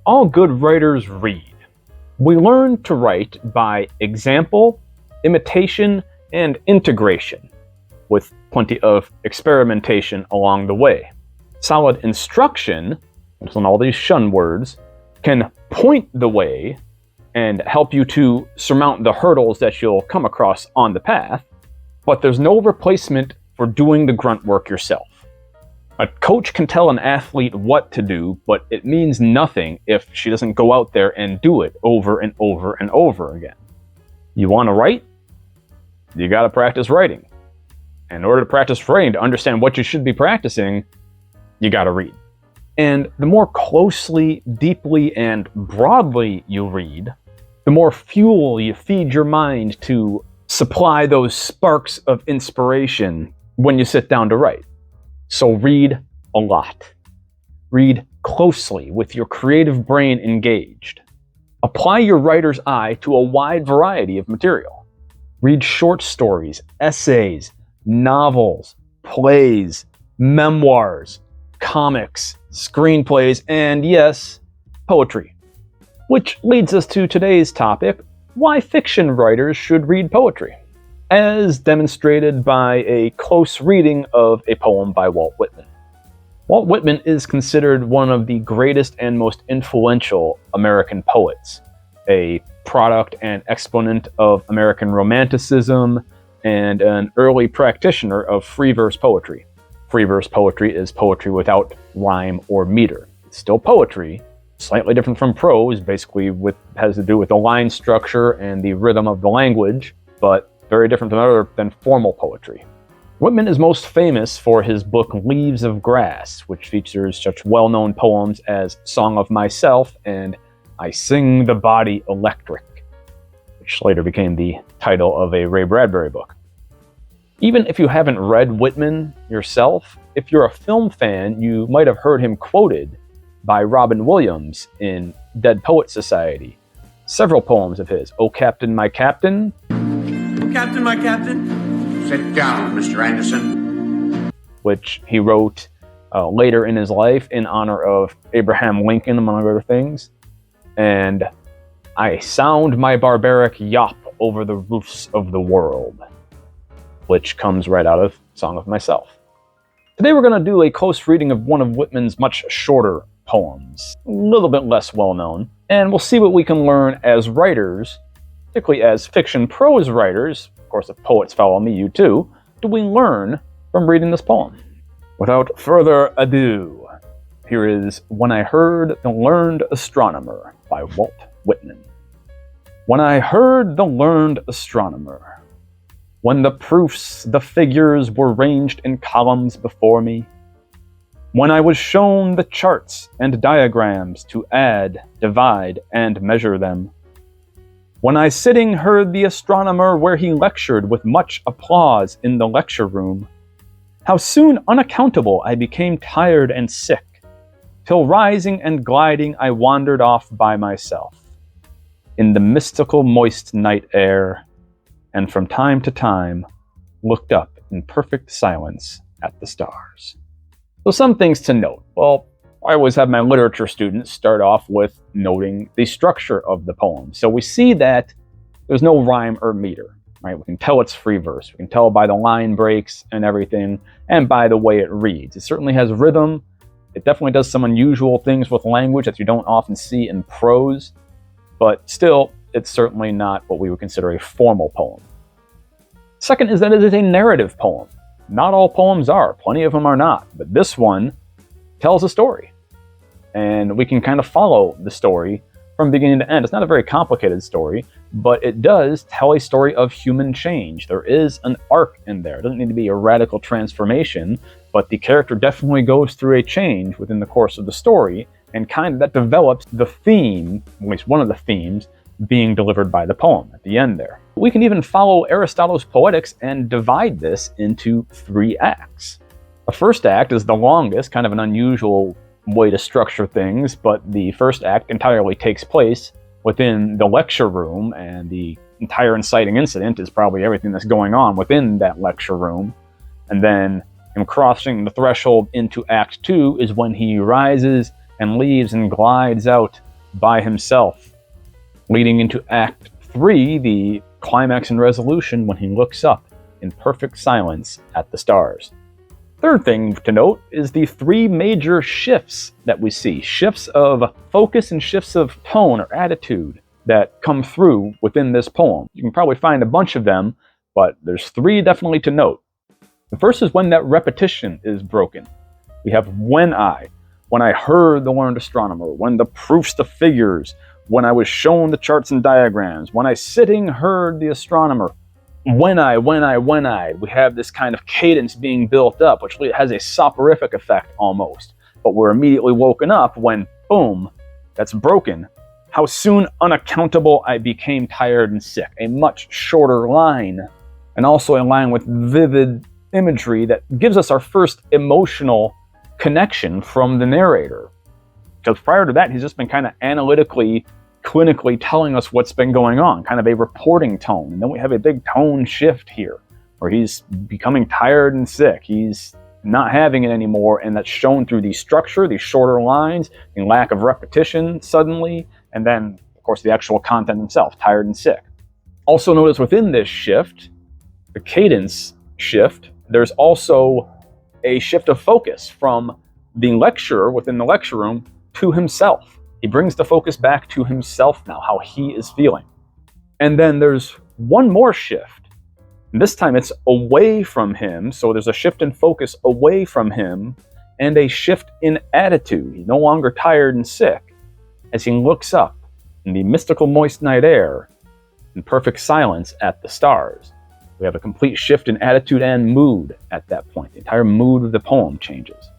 All good writers read. We learn to write by example, imitation, and integration, with plenty of experimentation along the way. Solid instruction, which on all these shun words, can point the way and help you to surmount the hurdles that you'll come across on the path, but there's no replacement for doing the grunt work yourself. A coach can tell an athlete what to do, but it means nothing if she doesn't go out there and do it over and over and over again. You want to write? You got to practice writing. In order to practice writing, to understand what you should be practicing, you got to read. And the more closely, deeply, and broadly you read, the more fuel you feed your mind to supply those sparks of inspiration when you sit down to write. So read a lot. Read closely with your creative brain engaged. Apply your writer's eye to a wide variety of material. Read short stories, essays, novels, plays, memoirs, comics, screenplays, and yes, poetry. Which leads us to today's topic, why fiction writers should read poetry, as demonstrated by a close reading of a poem by Walt Whitman. Walt Whitman is considered one of the greatest and most influential American poets, a product and exponent of American Romanticism, and an early practitioner of free verse poetry. Free verse poetry is poetry without rhyme or meter. It's still poetry, slightly different from prose, basically has to do with the line structure and the rhythm of the language, but very different than formal poetry. Whitman is most famous for his book Leaves of Grass, which features such well-known poems as Song of Myself and I Sing the Body Electric, which later became the title of a Ray Bradbury book. Even if you haven't read Whitman yourself, if you're a film fan, you might have heard him quoted by Robin Williams in Dead Poets Society. Several poems of his, "O Captain, My Captain," Captain, my captain. Sit down, Mr. Anderson. Which he wrote later in his life in honor of Abraham Lincoln, among other things. And I sound my barbaric yop over the roofs of the world, which comes right out of Song of Myself. Today we're going to do a close reading of one of Whitman's much shorter poems, a little bit less well-known, and we'll see what we can learn as writers, particularly as fiction prose writers. Of course, if poets follow me, you too. Do we learn from reading this poem? Without further ado, here is When I Heard the Learned Astronomer by Walt Whitman. When I heard the learned astronomer, when the proofs, the figures were ranged in columns before me, when I was shown the charts and diagrams to add, divide, and measure them, when I sitting heard the astronomer where he lectured with much applause in the lecture room, how soon unaccountable I became tired and sick, till rising and gliding I wandered off by myself, in the mystical moist night air, and from time to time looked up in perfect silence at the stars. So some things to note. Well, I always have my literature students start off with noting the structure of the poem. So we see that there's no rhyme or meter, right? We can tell it's free verse. We can tell by the line breaks and everything, and by the way it reads. It certainly has rhythm. It definitely does some unusual things with language that you don't often see in prose, but still, it's certainly not what we would consider a formal poem. Second is that it is a narrative poem. Not all poems are. Plenty of them are not. But this one tells a story. And we can kind of follow the story from beginning to end. It's not a very complicated story, but it does tell a story of human change. There is an arc in there. It doesn't need to be a radical transformation, but the character definitely goes through a change within the course of the story, and kind of that develops the theme, at least one of the themes, being delivered by the poem at the end there. We can even follow Aristotle's Poetics and divide this into 3 acts. The first act is the longest, kind of an unusual way to structure things, but the first act entirely takes place within the lecture room, and the entire inciting incident is probably everything that's going on within that lecture room. And then him crossing the threshold into Act 2 is when he rises and leaves and glides out by himself, leading into Act 3, the climax and resolution, when he looks up in perfect silence at the stars. Third thing to note is the three major shifts that we see. Shifts of focus and shifts of tone or attitude that come through within this poem. You can probably find a bunch of them, but there's three definitely to note. The first is when that repetition is broken. We have when I heard the learned astronomer, when the proofs, the figures, when I was shown the charts and diagrams, when I sitting heard the astronomer, when I, we have this kind of cadence being built up, which has a soporific effect almost. But we're immediately woken up when, boom, that's broken. How soon unaccountable I became tired and sick. A much shorter line, and also a line with vivid imagery that gives us our first emotional connection from the narrator. Because prior to that, he's just been kind of analytically, clinically telling us what's been going on, kind of a reporting tone. And then we have a big tone shift here, where he's becoming tired and sick. He's not having it anymore, and that's shown through the structure, these shorter lines, and lack of repetition suddenly, and then, of course, the actual content himself, tired and sick. Also notice within this shift, the cadence shift, there's also a shift of focus from the lecturer within the lecture room to himself. He brings the focus back to himself now, how he is feeling. And then there's one more shift. And this time it's away from him, so there's a shift in focus away from him, and a shift in attitude. He's no longer tired and sick, as he looks up in the mystical moist night air, in perfect silence at the stars. We have a complete shift in attitude and mood at that point. The entire mood of the poem changes.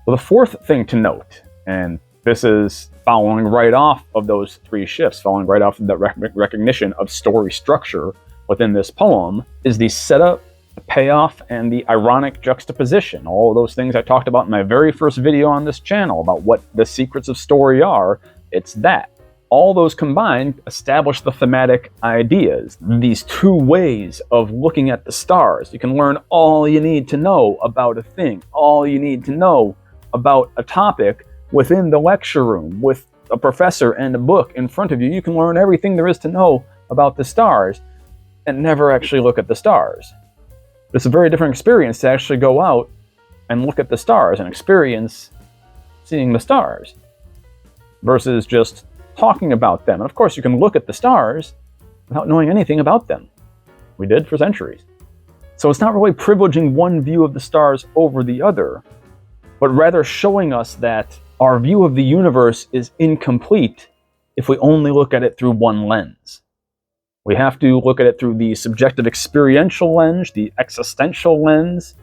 Well, the fourth thing to note, and this is following right off of those three shifts, following right off of that recognition of story structure within this poem, is the setup, the payoff, and the ironic juxtaposition. All of those things I talked about in my very first video on this channel about what the secrets of story are. It's that. All those combined establish the thematic ideas. These two ways of looking at the stars. You can learn all you need to know about a thing, all you need to know about a topic within the lecture room with a professor and a book in front of you. You can learn everything there is to know about the stars and never actually look at the stars. It's a very different experience to actually go out and look at the stars and experience seeing the stars versus just talking about them. And of course, you can look at the stars without knowing anything about them. We did for centuries. So it's not really privileging one view of the stars over the other, but rather showing us that our view of the universe is incomplete if we only look at it through one lens. We have to look at it through the subjective experiential lens, the existential lens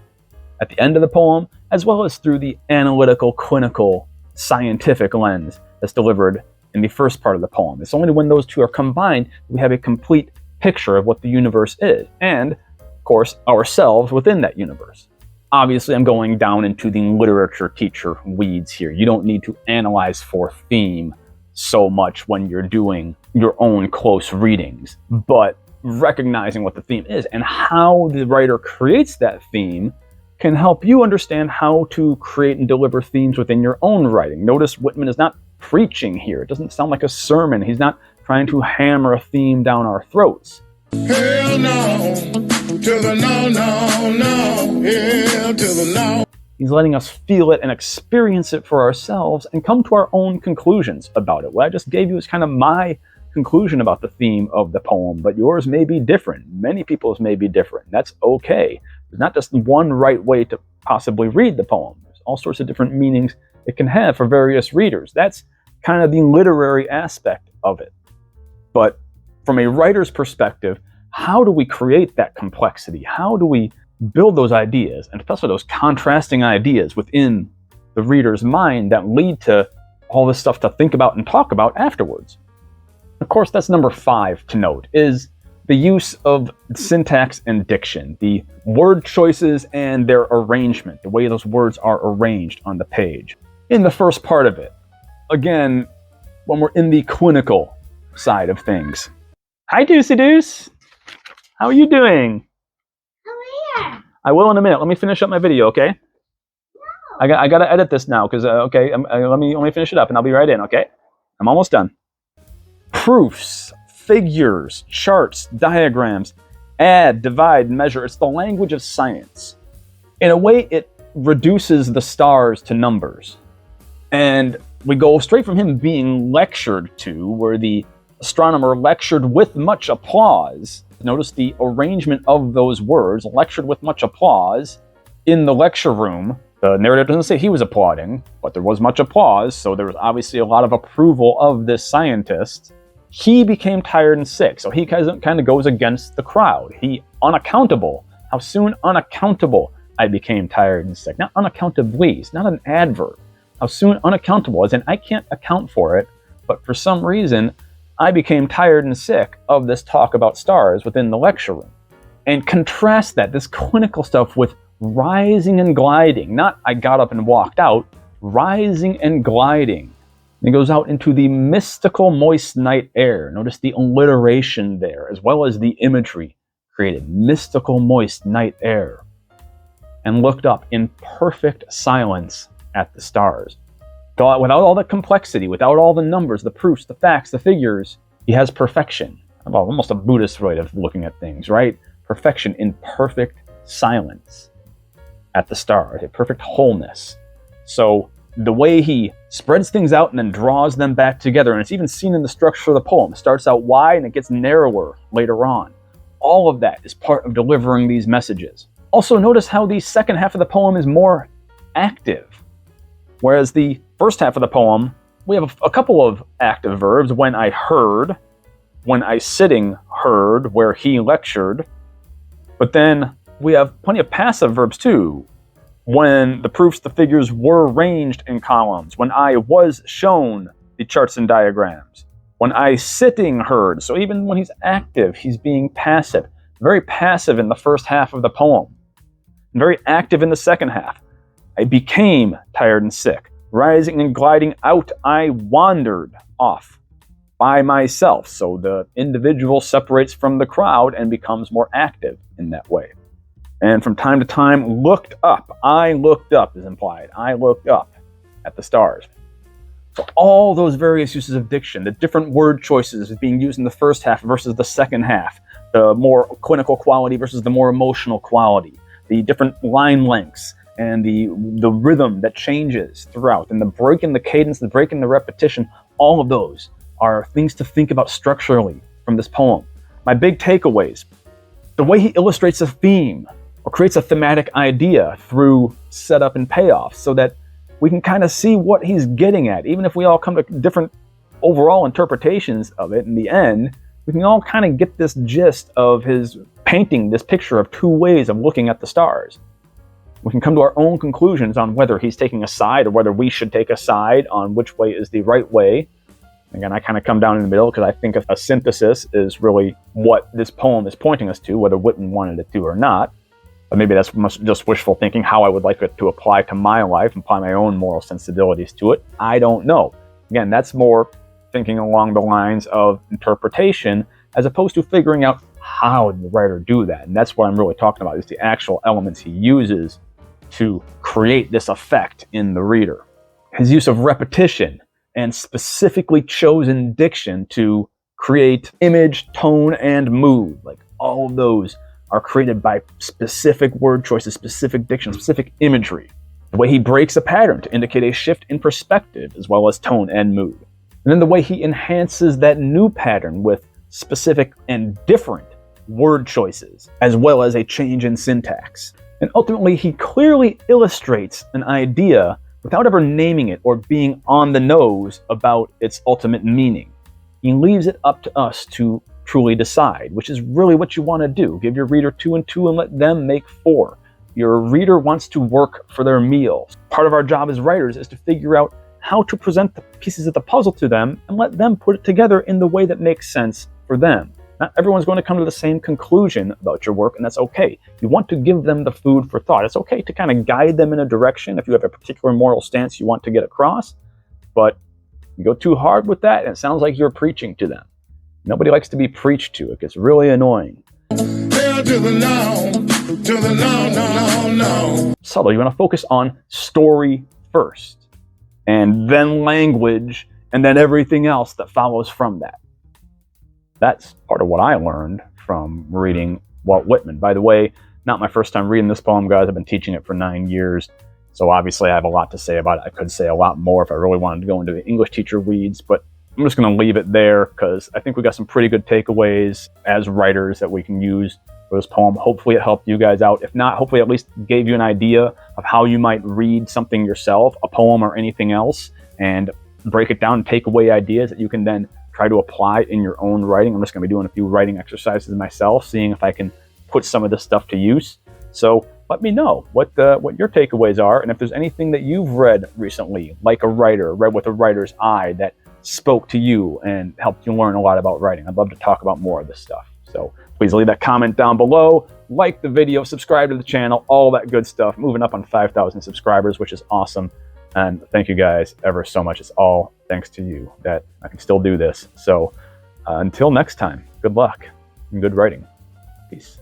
at the end of the poem, as well as through the analytical, clinical, scientific lens that's delivered in the first part of the poem. It's only when those two are combined we have a complete picture of what the universe is, and, of course, ourselves within that universe. Obviously, I'm going down into the literature teacher weeds here. You don't need to analyze for theme so much when you're doing your own close readings, but recognizing what the theme is and how the writer creates that theme can help you understand how to create and deliver themes within your own writing. Notice Whitman is not preaching here. It doesn't sound like a sermon. He's not trying to hammer a theme down our throats. Hell no, to the no, no, no, hell to the no. He's letting us feel it and experience it for ourselves and come to our own conclusions about it. What I just gave you is kind of my conclusion about the theme of the poem, but yours may be different. Many people's may be different. That's okay. There's not just one right way to possibly read the poem. There's all sorts of different meanings it can have for various readers. That's kind of the literary aspect of it. But from a writer's perspective, how do we create that complexity? How do we build those ideas, and especially those contrasting ideas within the reader's mind that lead to all this stuff to think about and talk about afterwards? Of course, that's number 5 to note, is the use of syntax and diction, the word choices and their arrangement, the way those words are arranged on the page. In the first part of it, again, when we're in the clinical side of things. Hi, Deucey Deuce. How are you doing? I will in a minute. Let me finish up my video, okay? No. I got to edit this now because, okay, let me finish it up and I'll be right in, okay? I'm almost done. proofs, figures, charts, diagrams, add, divide, measure. It's the language of science. In a way, it reduces the stars to numbers. And we go straight from him being lectured to, where the astronomer lectured with much applause. Notice the arrangement of those words, lectured with much applause, in the lecture room. The narrative doesn't say he was applauding, but there was much applause, so there was obviously a lot of approval of this scientist. He became tired and sick, so he kind of goes against the crowd. He unaccountable. How soon? Unaccountable. I became tired and sick. Not unaccountably. It's not an adverb. How soon? Unaccountable, as in I can't account for it, but for some reason, I became tired and sick of this talk about stars within the lecture room. And contrast that, this clinical stuff, with rising and gliding. Not I got up and walked out, rising and gliding. And it goes out into the mystical moist night air. Notice the alliteration there, as well as the imagery created. Mystical moist night air. And looked up in perfect silence at the stars. Without all the complexity, without all the numbers, the proofs, the facts, the figures, he has perfection. Well, almost a Buddhist way of looking at things, right? Perfection in perfect silence at the stars, a perfect wholeness. So the way he spreads things out and then draws them back together, and it's even seen in the structure of the poem. It starts out wide and it gets narrower later on. All of that is part of delivering these messages. Also, notice how the second half of the poem is more active. Whereas the first half of the poem, we have a couple of active verbs. When I heard, when I sitting heard, where he lectured. But then we have plenty of passive verbs too. When the proofs, the figures were arranged in columns. When I was shown the charts and diagrams. When I sitting heard. So even when he's active, he's being passive. Very passive in the first half of the poem. And very active in the second half. I became tired and sick. Rising and gliding out, I wandered off by myself. So the individual separates from the crowd and becomes more active in that way. And from time to time, looked up. I looked up is implied. I looked up at the stars. So all those various uses of diction, the different word choices being used in the first half versus the second half, the more clinical quality versus the more emotional quality, the different line lengths, and the rhythm that changes throughout, and the break in the cadence, the break in the repetition, all of those are things to think about structurally from this poem. My big takeaways: the way he illustrates a theme or creates a thematic idea through setup and payoff, so that we can kind of see what he's getting at. Even if we all come to different overall interpretations of it, in the end, we can all kind of get this gist of his painting this picture of two ways of looking at the stars. We can come to our own conclusions on whether he's taking a side or whether we should take a side on which way is the right way. Again, I kind of come down in the middle because I think a synthesis is really what this poem is pointing us to, whether Whitman wanted it to or not. But maybe that's just wishful thinking, how I would like it to apply to my life and apply my own moral sensibilities to it. I don't know. Again, that's more thinking along the lines of interpretation as opposed to figuring out how did the writer do that. And that's what I'm really talking about, is the actual elements he uses to create this effect in the reader. His use of repetition and specifically chosen diction to create image, tone, and mood. Like all of those are created by specific word choices, specific diction, specific imagery. The way he breaks a pattern to indicate a shift in perspective as well as tone and mood. And then the way he enhances that new pattern with specific and different word choices, as well as a change in syntax. And ultimately, he clearly illustrates an idea without ever naming it or being on the nose about its ultimate meaning. He leaves it up to us to truly decide, which is really what you want to do. Give your reader 2 and 2 and let them make 4. Your reader wants to work for their meal. Part of our job as writers is to figure out how to present the pieces of the puzzle to them and let them put it together in the way that makes sense for them. Not everyone's going to come to the same conclusion about your work, and that's okay. You want to give them the food for thought. It's okay to kind of guide them in a direction if you have a particular moral stance you want to get across, but you go too hard with that, and it sounds like you're preaching to them. Nobody likes to be preached to. It gets really annoying. Hell to the no. Subtle. You want to focus on story first, and then language, and then everything else that follows from that. that's part of what I learned from reading Walt Whitman. By the way, not my first time reading this poem, guys. I've been teaching it for 9 years. So obviously I have a lot to say about it. I could say a lot more if I really wanted to go into the English teacher weeds, but I'm just going to leave it there because I think we got some pretty good takeaways as writers that we can use for this poem. Hopefully it helped you guys out. If not, hopefully at least gave you an idea of how you might read something yourself, a poem or anything else, and break it down and take away ideas that you can then try to apply in your own writing. I'm just going to be doing a few writing exercises myself, seeing if I can put some of this stuff to use. So let me know what your takeaways are, and if there's anything that you've read recently, like a writer, read with a writer's eye, that spoke to you and helped you learn a lot about writing. I'd love to talk about more of this stuff. So please leave that comment down below, like the video, subscribe to the channel, all that good stuff. Moving up on 5,000 subscribers, which is awesome. And thank you guys ever so much. It's all thanks to you that I can still do this. So until next time, good luck and good writing. Peace.